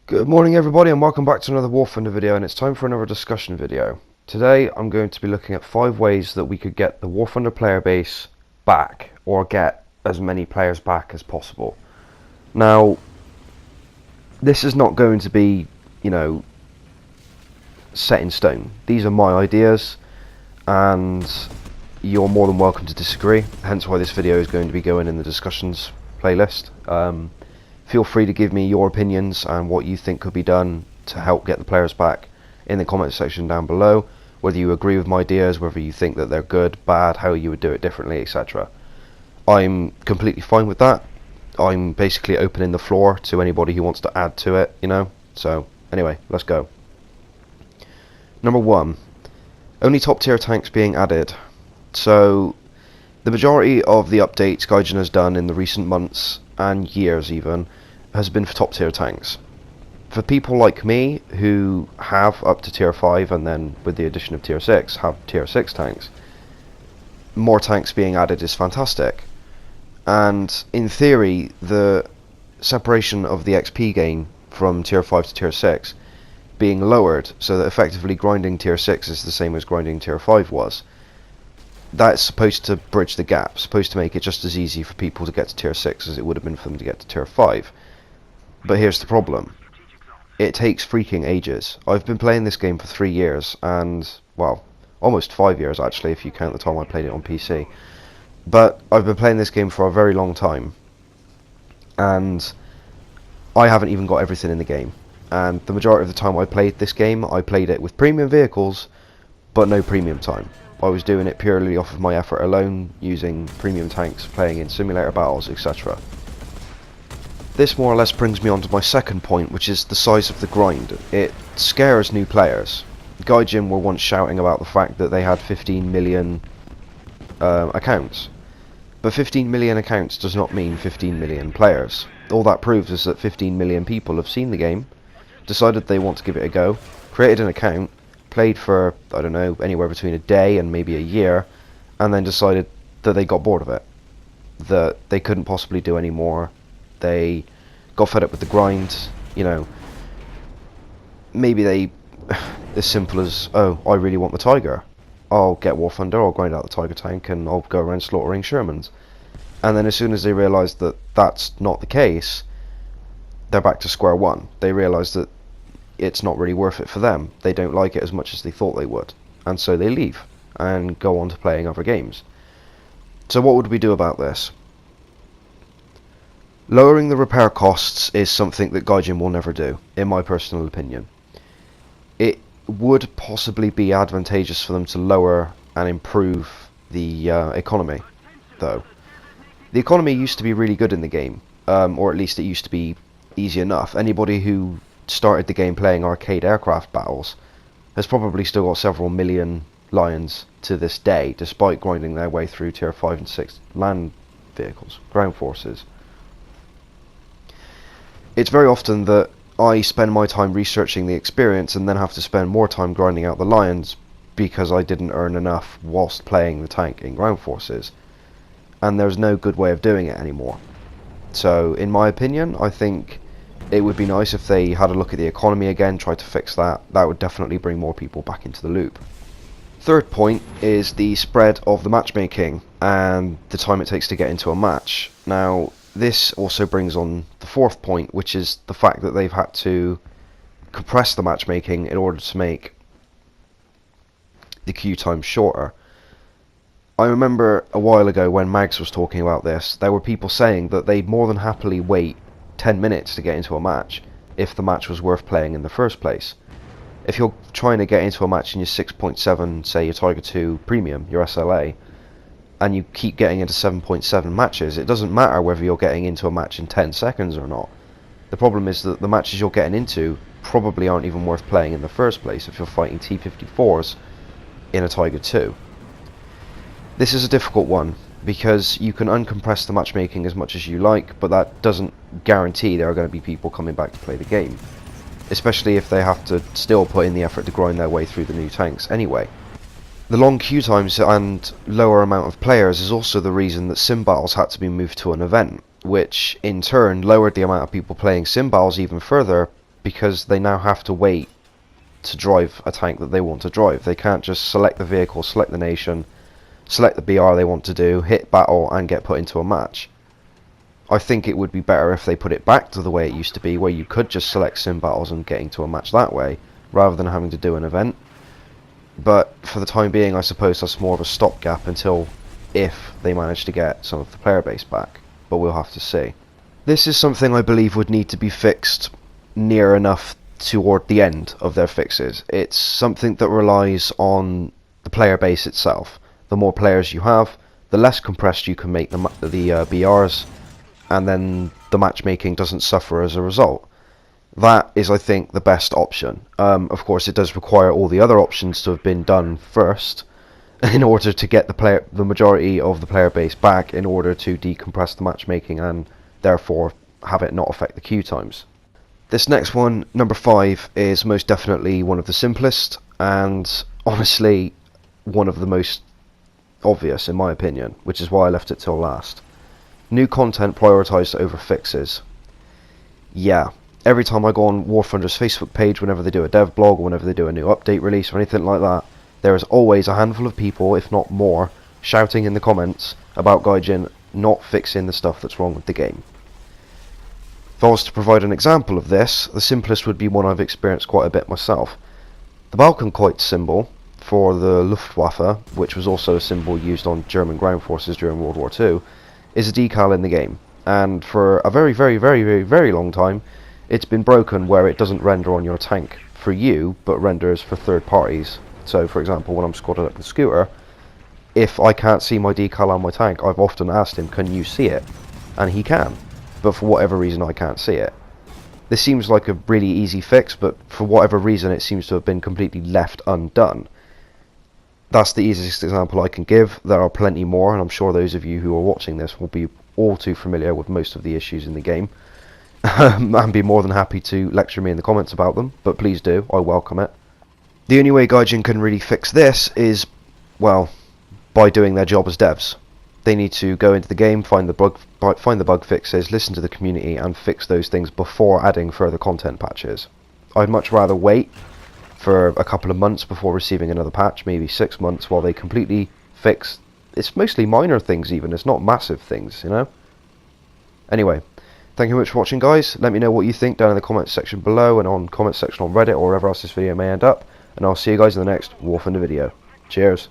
Good morning everybody and welcome back to another War Thunder video, and it's time for another discussion video. Today I'm going to be looking at 5 ways that we could get the War Thunder player base back, or get as many players back as possible. Now, this is not going to be, set in stone. These are my ideas and you're more than welcome to disagree, hence why this video is going to be going in the discussions playlist. Feel free to give me your opinions and what you think could be done to help get the players back in the comment section down below, whether you agree with my ideas, whether you think that they're good, bad, how you would do it differently, etc. I'm completely fine with that. I'm basically opening the floor to anybody who wants to add to it, So, anyway, let's go. Number 1. Only top tier tanks being added. So, the majority of the updates Gaijin has done in the recent months, and years even, has been for top tier tanks. For people like me, who have up to tier 5, and then with the addition of tier 6, have tier 6 tanks, more tanks being added is fantastic. And in theory, the separation of the XP gain from tier 5 to tier 6 being lowered, so that effectively grinding tier 6 is the same as grinding tier 5 was, that's supposed to bridge the gap, supposed to make it just as easy for people to get to tier 6 as it would have been for them to get to tier 5. But here's the problem. It takes freaking ages. I've been playing this game for 3 years, and, well, almost 5 years actually, if you count the time I played it on PC. But I've been playing this game for a very long time, and I haven't even got everything in the game. And the majority of the time I played this game, I played it with premium vehicles, but no premium time. I was doing it purely off of my effort alone, using premium tanks, playing in simulator battles, etc. This more or less brings me on to my second point, which is the size of the grind. It scares new players. Gaijin were once shouting about the fact that they had 15 million accounts. But 15 million accounts does not mean 15 million players. All that proves is that 15 million people have seen the game, decided they want to give it a go, created an account, played for, I don't know, anywhere between a day and maybe a year, and then decided that they got bored of it, that they couldn't possibly do any more. They got fed up with the grind, maybe they, as simple as, oh, I really want the Tiger, I'll get War Thunder, I'll grind out the Tiger tank and I'll go around slaughtering Shermans. And then as soon as they realise that that's not the case, they're back to square one. They realise that it's not really worth it for them. They don't like it as much as they thought they would, and so they leave and go on to playing other games. So what would we do about this? Lowering the repair costs is something that Gaijin will never do, in my personal opinion. It would possibly be advantageous for them to lower and improve the economy, though. The economy used to be really good in the game, or at least it used to be easy enough. Anybody who started the game playing arcade aircraft battles has probably still got several million lions to this day, despite grinding their way through tier 5 and 6 land vehicles, ground forces. It's very often that I spend my time researching the experience and then have to spend more time grinding out the lions because I didn't earn enough whilst playing the tank in ground forces, and there's no good way of doing it anymore. So in my opinion, I think it would be nice if they had a look at the economy again, tried to fix that. That would definitely bring more people back into the loop. Third point is the spread of the matchmaking and the time it takes to get into a match. Now, this also brings on the fourth point, which is the fact that they've had to compress the matchmaking in order to make the queue time shorter. I remember a while ago when Mags was talking about this, there were people saying that they'd more than happily wait 10 minutes to get into a match if the match was worth playing in the first place. If you're trying to get into a match in your 6.7, say your Tiger 2 Premium, your SLA, and you keep getting into 7.7 matches, it doesn't matter whether you're getting into a match in 10 seconds or not. The problem is that the matches you're getting into probably aren't even worth playing in the first place if you're fighting T-54s in a Tiger 2. This is a difficult one, because you can uncompress the matchmaking as much as you like, but that doesn't guarantee there are going to be people coming back to play the game, especially if they have to still put in the effort to grind their way through the new tanks anyway. The long queue times and lower amount of players is also the reason that sim battles had to be moved to an event, which in turn lowered the amount of people playing sim battles even further because they now have to wait to drive a tank that they want to drive. They can't just select the vehicle, select the nation, select the BR they want to do, hit battle and get put into a match. I think it would be better if they put it back to the way it used to be, where you could just select sim battles and get into a match that way, rather than having to do an event. But for the time being, I suppose that's more of a stopgap until if they manage to get some of the player base back, but we'll have to see. This is something I believe would need to be fixed near enough toward the end of their fixes. It's something that relies on the player base itself. The more players you have, the less compressed you can make the BRs, and then the matchmaking doesn't suffer as a result. That is, I think, the best option. Of course, it does require all the other options to have been done first, in order to get the majority of the player base back, in order to decompress the matchmaking and therefore have it not affect the queue times. This next one, number 5, is most definitely one of the simplest, and honestly one of the most obvious in my opinion, which is why I left it till last. New content prioritised over fixes. Yeah, every time I go on War Thunder's Facebook page, whenever they do a dev blog or whenever they do a new update release or anything like that, there is always a handful of people, if not more, shouting in the comments about Gaijin not fixing the stuff that's wrong with the game. If I was to provide an example of this, the simplest would be one I've experienced quite a bit myself. The Balkenkreuz symbol for the Luftwaffe, which was also a symbol used on German ground forces during World War II, is a decal in the game, and for a very, very, very, very, very long time it's been broken where it doesn't render on your tank for you, but renders for third parties. So for example, when I'm squatted up the Schooter, if I can't see my decal on my tank, I've often asked him, can you see it? And he can, but for whatever reason I can't see it. This seems like a really easy fix, but for whatever reason it seems to have been completely left undone. That's the easiest example I can give. There are plenty more, and I'm sure those of you who are watching this will be all too familiar with most of the issues in the game, and be more than happy to lecture me in the comments about them, but please do, I welcome it. The only way Gaijin can really fix this is, well, by doing their job as devs. They need to go into the game, find the bug fixes, listen to the community, and fix those things before adding further content patches. I'd much rather wait for a couple of months before receiving another patch, maybe 6 months, while they completely fix. It's mostly minor things even, it's not massive things, you know? Anyway, thank you very much for watching, guys. Let me know what you think down in the comments section below, and on comments section on Reddit, or wherever else this video may end up, and I'll see you guys in the next War Thunder video. Cheers.